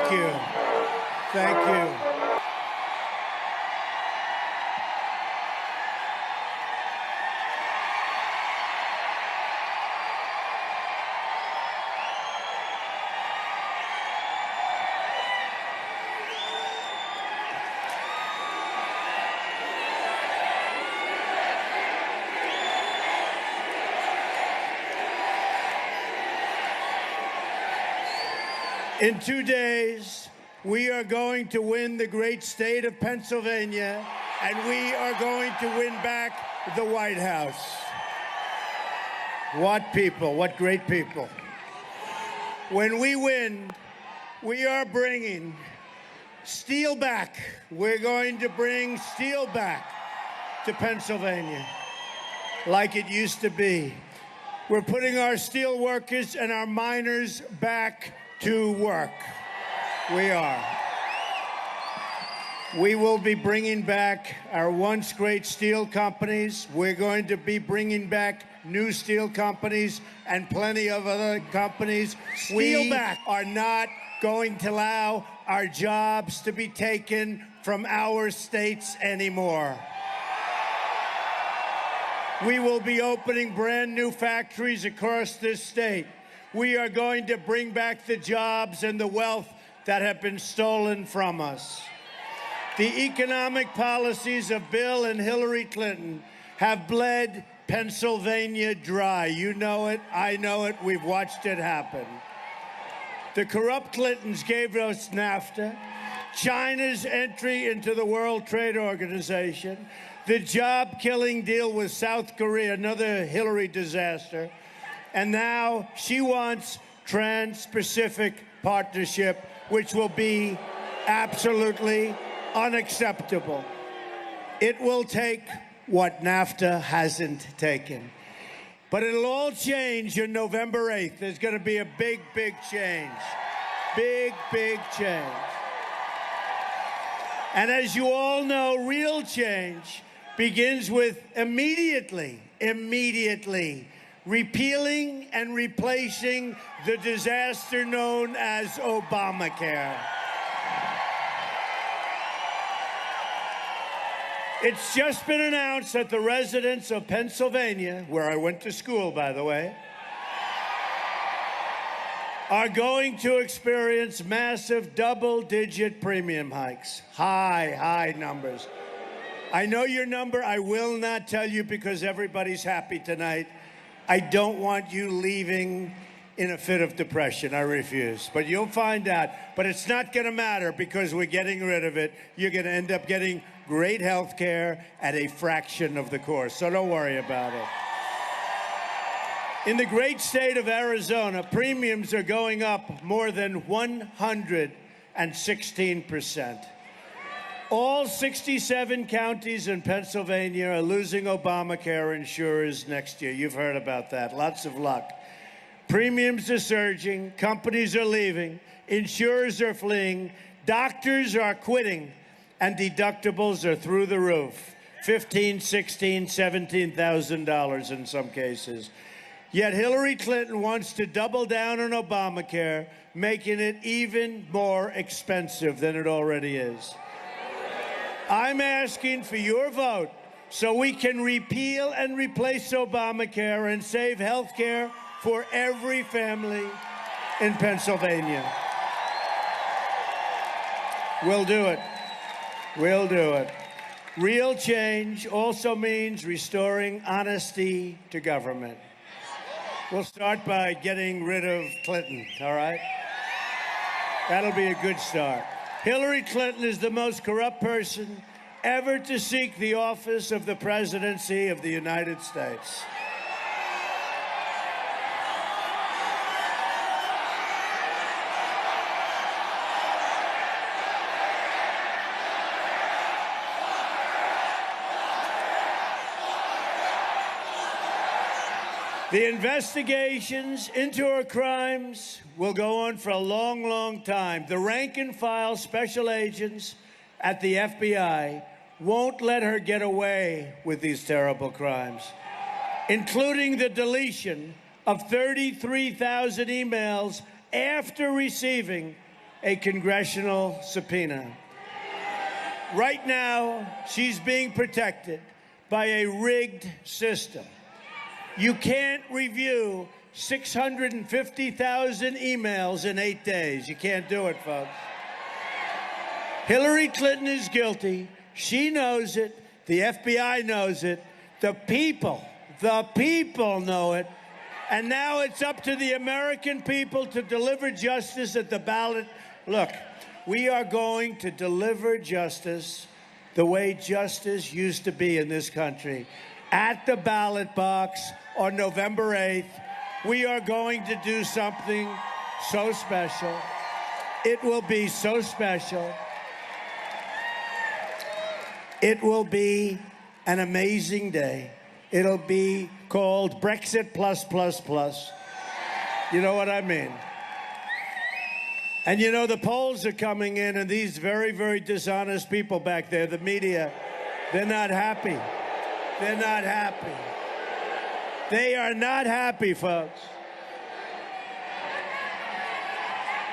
Thank you. Thank you. In 2 days, we are going to win the great state of Pennsylvania, and we are going to win back the White House. What people, what great people. When we win, we are bringing steel back. We're going to bring steel back to Pennsylvania like it used to be. We're putting our steel workers and our miners back to work. We are. We will be bringing back our once great steel companies. We're going to be bringing back new steel companies and plenty of other companies. We are not going to allow our jobs to be taken from our states anymore. We will be opening brand new factories across this state. We are going to bring back the jobs and the wealth that have been stolen from us. The economic policies of Bill and Hillary Clinton have bled Pennsylvania dry. You know it, I know it, we've watched it happen. The corrupt Clintons gave us NAFTA, China's entry into the World Trade Organization, the job-killing deal with South Korea, another Hillary disaster, and now she wants Trans-Pacific Partnership, which will be absolutely unacceptable. It will take what NAFTA hasn't taken. But it'll all change on November 8th. There's going to be a big, big change. Big, big change. And as you all know, real change begins with immediately repealing and replacing the disaster known as Obamacare. It's just been announced that the residents of Pennsylvania, where I went to school, by the way, are going to experience massive double-digit premium hikes. High numbers. I know your number. I will not tell you because everybody's happy tonight. I don't want you leaving in a fit of depression. I refuse. But you'll find out. But it's not going to matter because we're getting rid of it. You're going to end up getting great health care at a fraction of the cost. So don't worry about it. In the great state of Arizona, premiums are going up more than 116%. All 67 counties in Pennsylvania are losing Obamacare insurers next year. You've heard about that. Lots of luck. Premiums are surging. Companies are leaving. Insurers are fleeing. Doctors are quitting. And deductibles are through the roof. $15,000, $16,000, $17,000 in some cases. Yet Hillary Clinton wants to double down on Obamacare, making it even more expensive than it already is. I'm asking for your vote so we can repeal and replace Obamacare and save health care for every family in Pennsylvania. We'll do it. We'll do it. Real change also means restoring honesty to government. We'll start by getting rid of Clinton, all right? That'll be a good start. Hillary Clinton is the most corrupt person ever to seek the office of the presidency of the United States. The investigations into her crimes will go on for a long, long time. The rank-and-file special agents at the FBI won't let her get away with these terrible crimes, including the deletion of 33,000 emails after receiving a congressional subpoena. Right now, she's being protected by a rigged system. You can't review 650,000 emails in 8 days. You can't do it, folks. Hillary Clinton is guilty. She knows it. The FBI knows it. The people know it. And now it's up to the American people to deliver justice at the ballot. Look, we are going to deliver justice the way justice used to be in this country. At the ballot box on November 8th, we are going to do something so special. It will be so special. It will be an amazing day. It'll be called Brexit plus plus plus. You know what I mean? And you know, the polls are coming in, and these very, very dishonest people back there, the media, they're not happy. They're not happy. They are not happy, folks.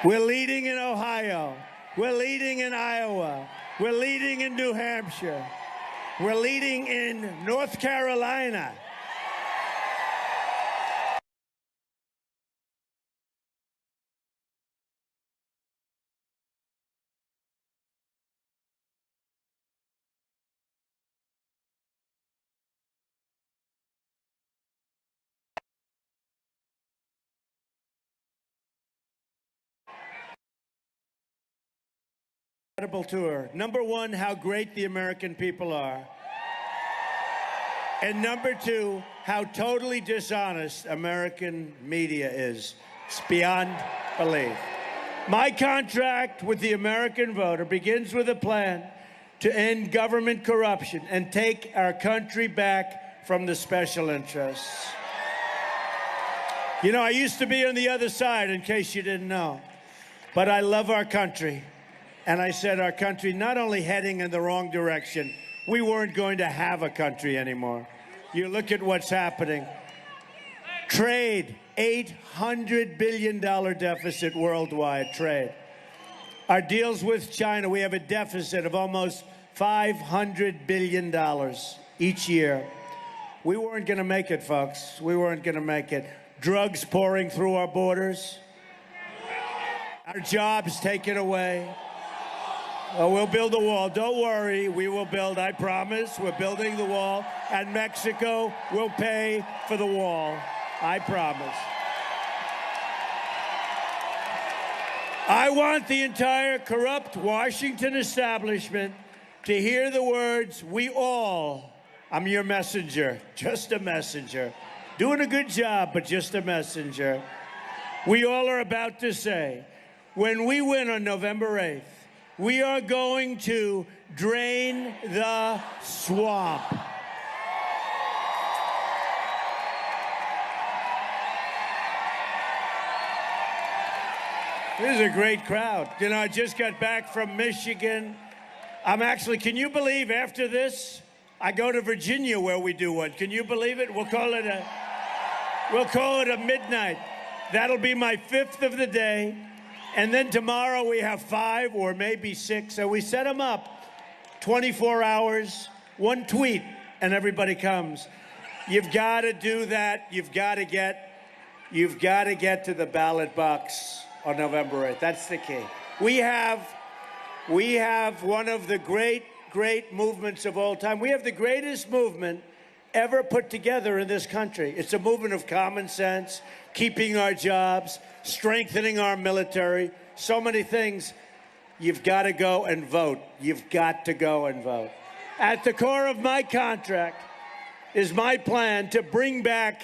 We're leading in Ohio. We're leading in Iowa. We're leading in New Hampshire. We're leading in North Carolina. Incredible tour. Number one, how great the American people are. And number two, how totally dishonest American media is. It's beyond belief. My contract with the American voter begins with a plan to end government corruption and take our country back from the special interests. You know, I used to be on the other side, in case you didn't know. But I love our country. And I said our country not only heading in the wrong direction, we weren't going to have a country anymore. You look at what's happening. Trade, $800 billion deficit worldwide trade. Our deals with China, we have a deficit of almost $500 billion each year. We weren't going to make it, folks. We weren't going to make it. Drugs pouring through our borders. Our jobs taken away. Oh, we'll build a wall. Don't worry. We will build. I promise. We're building the wall. And Mexico will pay for the wall. I promise. I want the entire corrupt Washington establishment to hear the words, we all, I'm your messenger, just a messenger. Doing a good job, but just a messenger. We all are about to say, when we win on November 8th, we are going to drain the swamp. This is a great crowd. You know, I just got back from Michigan. Can you believe after this, I go to Virginia where we do one. Can you believe it? We'll call it a midnight. That'll be my 5th of the day. And then tomorrow we have 5 or maybe 6. So we set them up 24 hours, one tweet, and everybody comes. You've got to do that. You've got to get to the ballot box on November 8th. That's the key. We have one of the great movements of all time. We have the greatest movement ever put together in this country. It's a movement of common sense, keeping our jobs, strengthening our military, so many things. You've got to go and vote. You've got to go and vote. At the core of my contract is my plan to bring back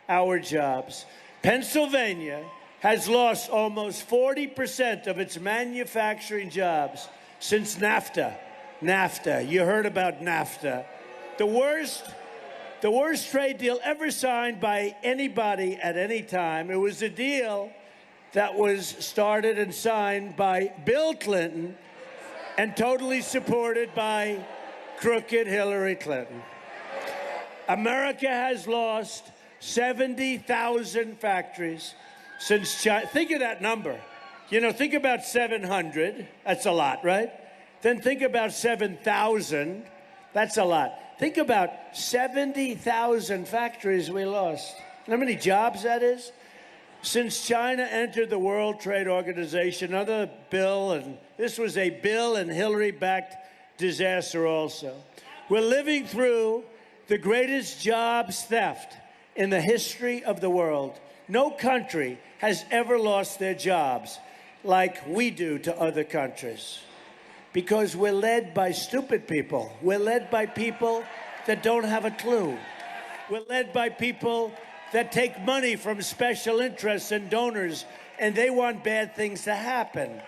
our jobs. Pennsylvania has lost almost 40% of its manufacturing jobs since NAFTA. NAFTA, you heard about NAFTA. The worst trade deal ever signed by anybody at any time. It was a deal that was started and signed by Bill Clinton and totally supported by crooked Hillary Clinton. America has lost 70,000 factories since China. Think of that number. You know, think about 700. That's a lot, right? Then think about 7,000. That's a lot. Think about 70,000 factories we lost. You know how many jobs that is? Since China entered the World Trade Organization, another bill, and this was a Bill and Hillary-backed disaster also. We're living through the greatest jobs theft in the history of the world. No country has ever lost their jobs like we do to other countries, because we're led by stupid people. We're led by people that don't have a clue. We're led by people that take money from special interests and donors, and they want bad things to happen.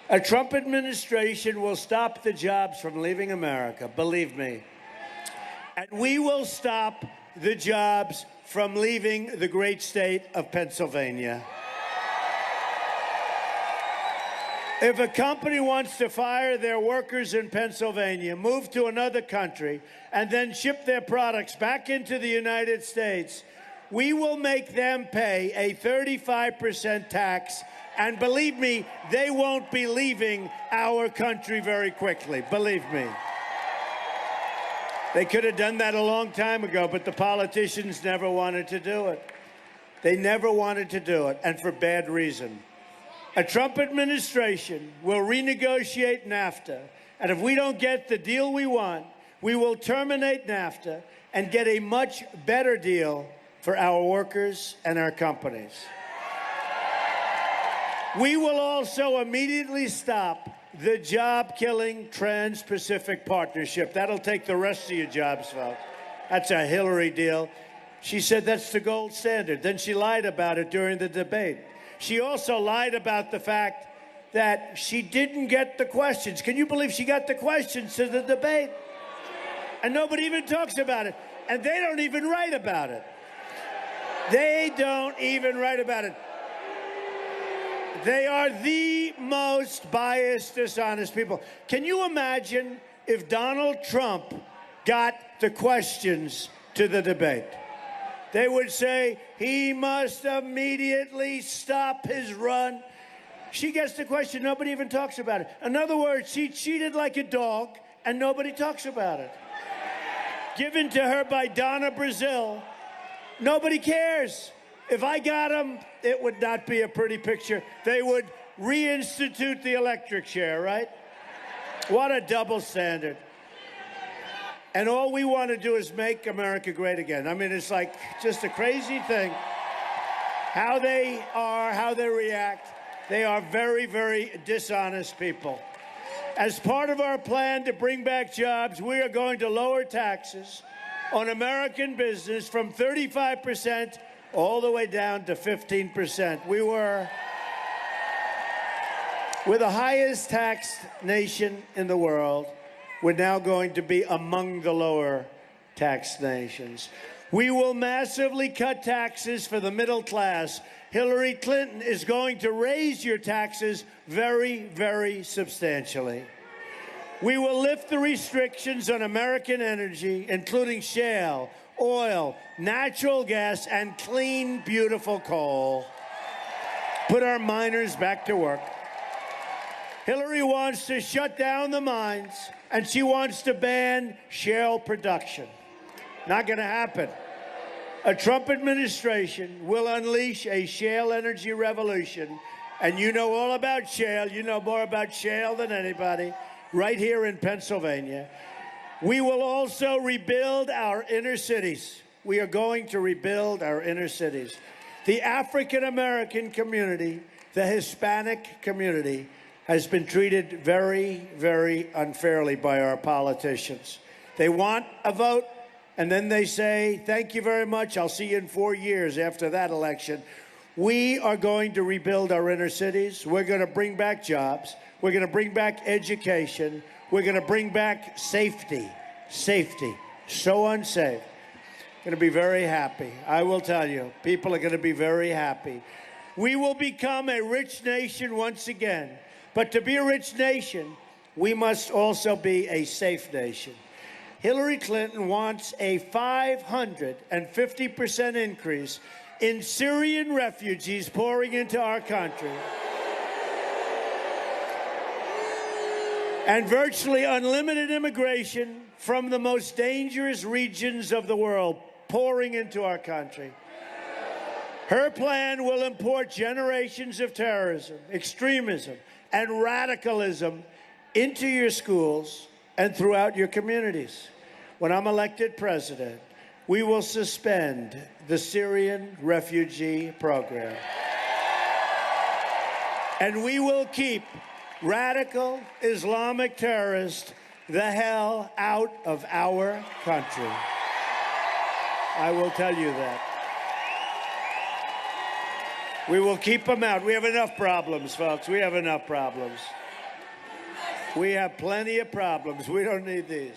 A Trump administration will stop the jobs from leaving America, believe me. And we will stop the jobs from leaving the great state of Pennsylvania. If a company wants to fire their workers in Pennsylvania, move to another country, and then ship their products back into the United States, we will make them pay a 35% tax. And believe me, they won't be leaving our country very quickly. Believe me. They could have done that a long time ago, but the politicians never wanted to do it. They never wanted to do it, and for bad reason. A Trump administration will renegotiate NAFTA, and if we don't get the deal we want, we will terminate NAFTA and get a much better deal for our workers and our companies. We will also immediately stop the job-killing Trans-Pacific Partnership. That'll take the rest of your jobs, folks. That's a Hillary deal. She said that's the gold standard. Then she lied about it during the debate. She also lied about the fact that she didn't get the questions. Can you believe she got the questions to the debate? And nobody even talks about it. And they don't even write about it. They don't even write about it. They are the most biased, dishonest people. Can you imagine if Donald Trump got the questions to the debate? They would say he must immediately stop his run. She gets the question, nobody even talks about it. In other words, she cheated like a dog, and nobody talks about it. Given to her by Donna Brazile, nobody cares. If I got him, it would not be a pretty picture. They would reinstitute the electric chair, right? What a double standard. And all we want to do is make America great again. I mean, it's like just a crazy thing. How they are, how they react. They are very, very dishonest people. As part of our plan to bring back jobs, we are going to lower taxes on American business from 35% all the way down to 15%. We're the highest taxed nation in the world. We're now going to be among the lower taxed nations. We will massively cut taxes for the middle class. Hillary Clinton is going to raise your taxes very, very substantially. We will lift the restrictions on American energy, including shale, oil, natural gas, and clean, beautiful coal. Put our miners back to work. Hillary wants to shut down the mines, and she wants to ban shale production. Not going to happen. A Trump administration will unleash a shale energy revolution, and you know all about shale. You know more about shale than anybody, right here in Pennsylvania. We will also rebuild our inner cities. We are going to rebuild our inner cities. The African-American community, the Hispanic community, has been treated very, very unfairly by our politicians. They want a vote, and then they say, thank you very much, I'll see you in 4 years after that election. We are going to rebuild our inner cities. We're going to bring back jobs. We're going to bring back education. We're going to bring back safety. Safety. So unsafe. Going to be very happy. I will tell you, people are going to be very happy. We will become a rich nation once again. But to be a rich nation, we must also be a safe nation. Hillary Clinton wants a 550% increase in Syrian refugees pouring into our country. and virtually unlimited immigration from the most dangerous regions of the world pouring into our country. Her plan will import generations of terrorism, extremism, and radicalism into your schools and throughout your communities. When I'm elected president, we will suspend the Syrian refugee program. And we will keep radical Islamic terrorists the hell out of our country. I will tell you that. We will keep them out. We have enough problems, folks. We have enough problems. We have plenty of problems. We don't need these.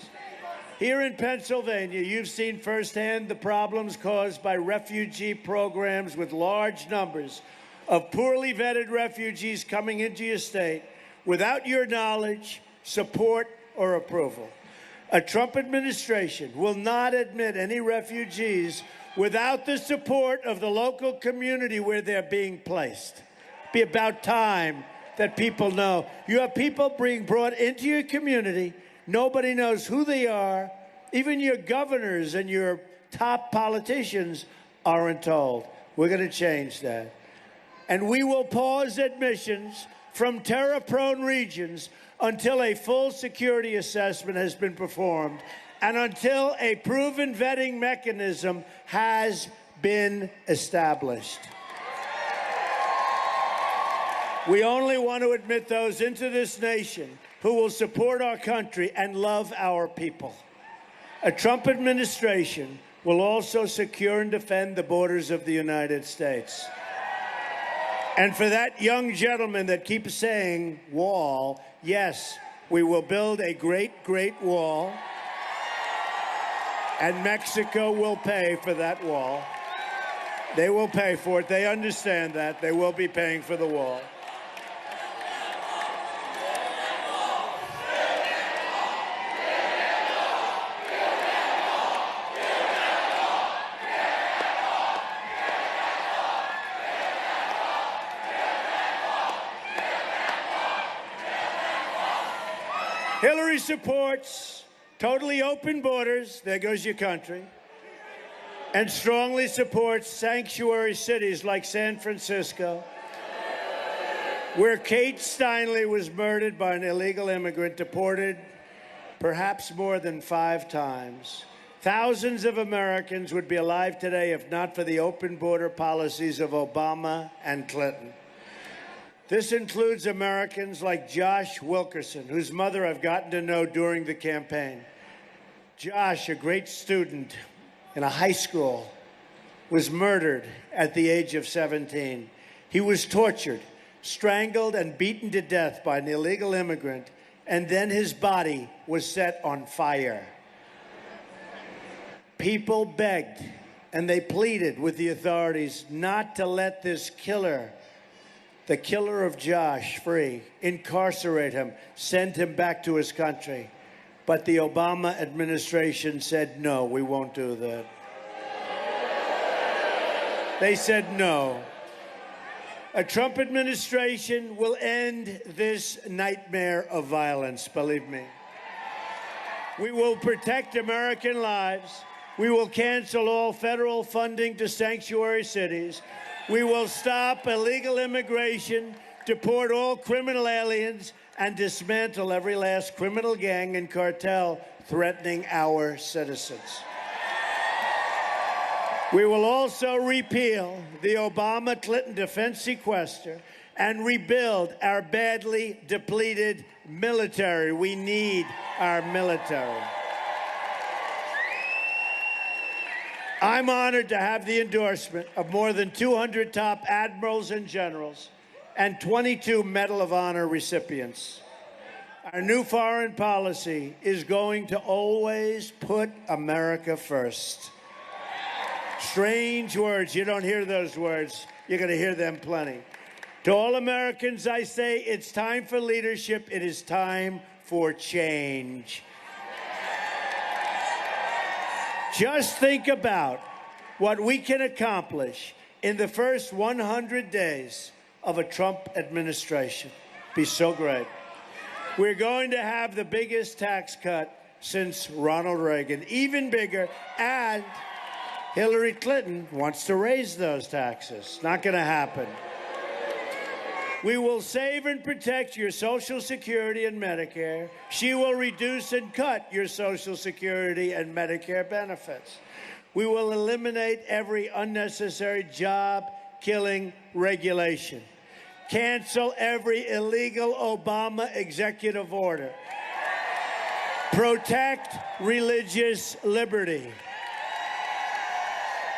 Here in Pennsylvania, you've seen firsthand the problems caused by refugee programs with large numbers of poorly vetted refugees coming into your state without your knowledge, support, or approval. A Trump administration will not admit any refugees without the support of the local community where they're being placed. It'd be about time that people know. You have people being brought into your community. Nobody knows who they are. Even your governors and your top politicians aren't told. We're going to change that. And we will pause admissions from terror-prone regions until a full security assessment has been performed and until a proven vetting mechanism has been established. We only want to admit those into this nation who will support our country and love our people. A Trump administration will also secure and defend the borders of the United States. And for that young gentleman that keeps saying wall, yes, we will build a great, great wall. And Mexico will pay for that wall. They will pay for it. They understand that. They will be paying for the wall. Hillary supports totally open borders, there goes your country, and strongly supports sanctuary cities like San Francisco, where Kate Steinle was murdered by an illegal immigrant, deported perhaps more than 5 times. Thousands of Americans would be alive today if not for the open border policies of Obama and Clinton. This includes Americans like Josh Wilkerson, whose mother I've gotten to know during the campaign. Josh, a great student in a high school, was murdered at the age of 17. He was tortured, strangled, and beaten to death by an illegal immigrant, and then his body was set on fire. People begged and they pleaded with the authorities not to let this killer, the killer of Josh, free, incarcerate him, send him back to his country. But the Obama administration said, no, we won't do that. They said no. A Trump administration will end this nightmare of violence, believe me. We will protect American lives. We will cancel all federal funding to sanctuary cities. We will stop illegal immigration, deport all criminal aliens, and dismantle every last criminal gang and cartel threatening our citizens. We will also repeal the Obama-Clinton defense sequester and rebuild our badly depleted military. We need our military. I'm honored to have the endorsement of more than 200 top admirals and generals and 22 Medal of Honor recipients. Our new foreign policy is going to always put America first. Strange words. You don't hear those words. You're going to hear them plenty. To all Americans, I say it's time for leadership. It is time for change. Just think about what we can accomplish in the first 100 days of a Trump administration. Be so great. We're going to have the biggest tax cut since Ronald Reagan, even bigger, and Hillary Clinton wants to raise those taxes. Not going to happen. We will save and protect your Social Security and Medicare. She will reduce and cut your Social Security and Medicare benefits. We will eliminate every unnecessary job-killing regulation. Cancel every illegal Obama executive order. Protect religious liberty.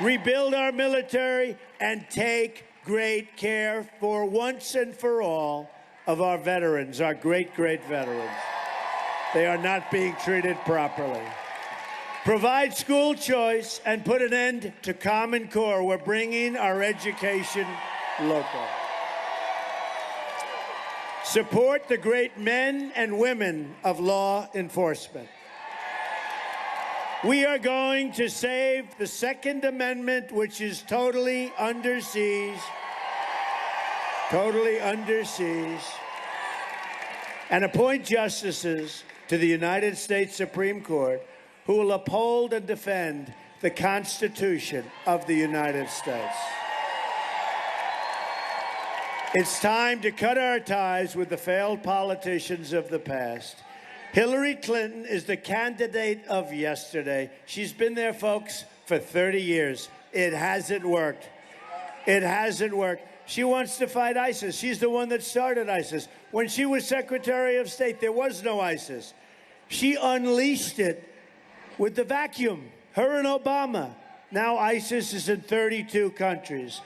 Rebuild our military and take great care for once and for all of our veterans, our great, great veterans. They are not being treated properly. Provide school choice and put an end to Common Core. We're bringing our education local. Support the great men and women of law enforcement. We are going to save the Second Amendment, which is totally under siege, and appoint justices to the United States Supreme Court who will uphold and defend the Constitution of the United States. It's time to cut our ties with the failed politicians of the past. Hillary Clinton is the candidate of yesterday. She's been there, folks, for 30 years. It hasn't worked. It hasn't worked. She wants to fight ISIS. She's the one that started ISIS. When she was Secretary of State, there was no ISIS. She unleashed it with the vacuum, her and Obama. Now ISIS is in 32 countries.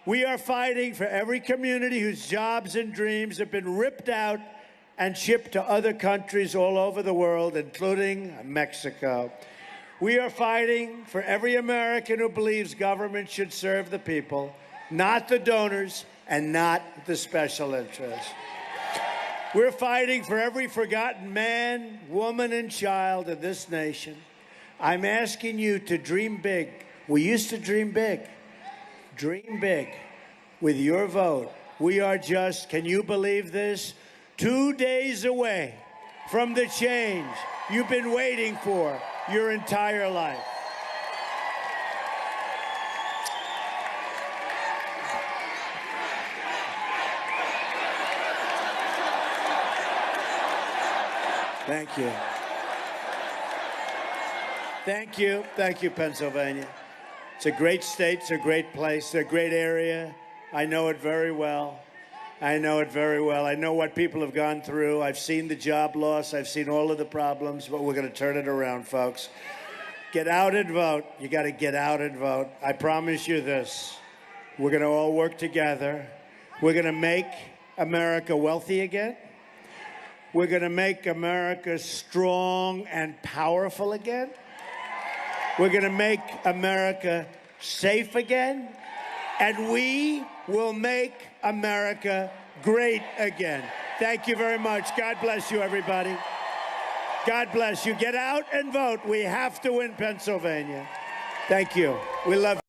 We are fighting for every community whose jobs and dreams have been ripped out and shipped to other countries all over the world, including Mexico. We are fighting for every American who believes government should serve the people, not the donors and not the special interests. We're fighting for every forgotten man, woman, and child in this nation. I'm asking you to dream big. We used to dream big. Dream big with your vote. We are just, can you believe this? 2 days away from the change you've been waiting for your entire life. Thank you. Thank you. Thank you, Pennsylvania. It's a great state. It's a great place. It's a great area. I know it very well. I know it very well. I know what people have gone through. I've seen the job loss. I've seen all of the problems, but we're going to turn it around, folks. Get out and vote. You got to get out and vote. I promise you this. We're going to all work together. We're going to make America wealthy again. We're going to make America strong and powerful again. We're going to make America safe again. And we will make America great again. Thank you very much. God bless you, everybody. God bless you. Get out and vote. We have to win Pennsylvania. Thank you. We love you.